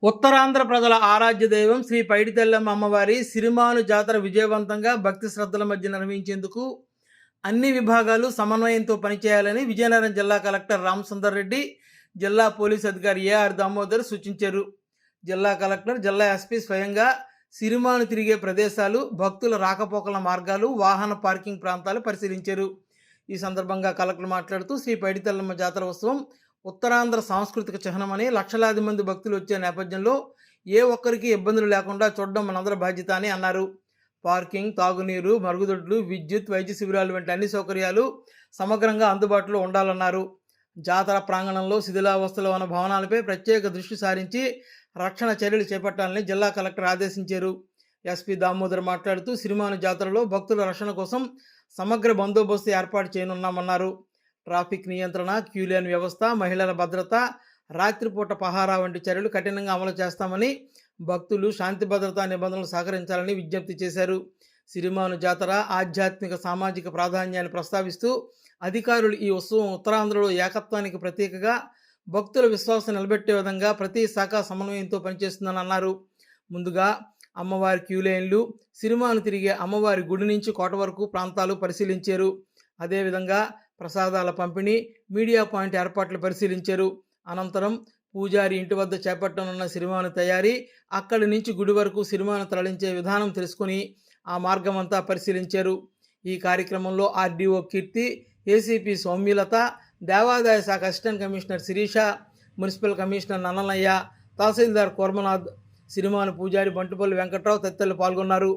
ఉత్తరాంధ్ర ప్రజల ఆరాధ్య దైవం శ్రీ పైడితల్లమ్మ అమ్మవారి సిరిమాను జాతర విజయవంతంగా భక్తి శ్రద్ధల మధ్య నిర్వహించేందుకు అన్ని విభాగాలు సమన్వయంతో పనిచేయాలని విజయనగరం జిల్లా కలెక్టర్ రామసుందర్ రెడ్డి, జిల్లా పోలీస్ అధికారి ఏఆర్ దామోదర్ సూచించారు. జిల్లా కలెక్టర్, జిల్లా ఎస్పీ స్వయంగా సిరిమాను తిరిగే ప్రదేశాలు, భక్తుల రాకపోకల మార్గాలు, వాహన పార్కింగ్ ప్రాంతాలు పరిశీలించారు. ఈ సందర్భంగా కలెక్టర్ మాట్లాడుతూ శ్రీ పైడితల్లమ్మ జాతర ఉత్సవం ఉత్తరాంధ్ర సాంస్కృతిక చిహ్నమని, లక్షలాది మంది భక్తులు వచ్చే నేపథ్యంలో ఏ ఒక్కరికి ఇబ్బందులు లేకుండా చూడడం మనందరి బాధ్యత అని అన్నారు. పార్కింగ్, తాగునీరు, మరుగుదొడ్లు, విద్యుత్, వైద్య శిబిరాలు వంటి అన్ని సౌకర్యాలు సమగ్రంగా అందుబాటులో ఉండాలన్నారు. జాతర ప్రాంగణంలో శిథిలావస్థలో ఉన్న భవనాలపై ప్రత్యేక దృష్టి సారించి రక్షణ చర్యలు చేపట్టాలని జిల్లా కలెక్టర్ ఆదేశించారు. ఎస్పీ దామోదర్ మాట్లాడుతూ సిరిమాను జాతరలో భక్తుల రక్షణ కోసం సమగ్ర బందోబస్తు ఏర్పాటు చేయనున్నామన్నారు. ట్రాఫిక్ నియంత్రణ, క్యూలేన్ వ్యవస్థ, మహిళల భద్రత, రాత్రిపూట పహారా వంటి చర్యలు కఠినంగా అమలు చేస్తామని, భక్తులు శాంతి భద్రతా నిబంధనలు సహకరించాలని విజ్ఞప్తి చేశారు. సిరిమాను జాతర ఆధ్యాత్మిక, సామాజిక ప్రాధాన్యాన్ని ప్రస్తావిస్తూ అధికారులు ఈ ఉత్సవం ఉత్తరాంధ్రలో ఏకత్వానికి ప్రతీకగా, భక్తుల విశ్వాసం నిలబెట్టే విధంగా ప్రతి శాఖ సమన్వయంతో పనిచేస్తుందని అన్నారు. ముందుగా అమ్మవారి క్యూలైన్లు, సిరిమాను తిరిగే అమ్మవారి గుడి నుంచి కోట వరకు ప్రాంతాలు పరిశీలించారు. అదేవిధంగా ప్రసాదాల పంపిణీ, మీడియా పాయింట్ ఏర్పాట్లు పరిశీలించారు. అనంతరం పూజారి ఇంటి వద్ద చేపట్టనున్న సిరిమాను తయారీ, అక్కడి నుంచి గుడి వరకు సిరిమాను తరలించే విధానం తెలుసుకుని ఆ మార్గమంతా పరిశీలించారు. ఈ కార్యక్రమంలో ఆర్డీఓ కీర్తి, ఏసీపీ సౌమ్యలత, దేవాదాయ శాఖ assistant commissioner Sirisha, municipal commissioner Nannayya, తహసీల్దార్ కోర్మనాథ్, సిరిమాను పూజారి బంటుపల్లి వెంకట్రావు తదితరులు పాల్గొన్నారు.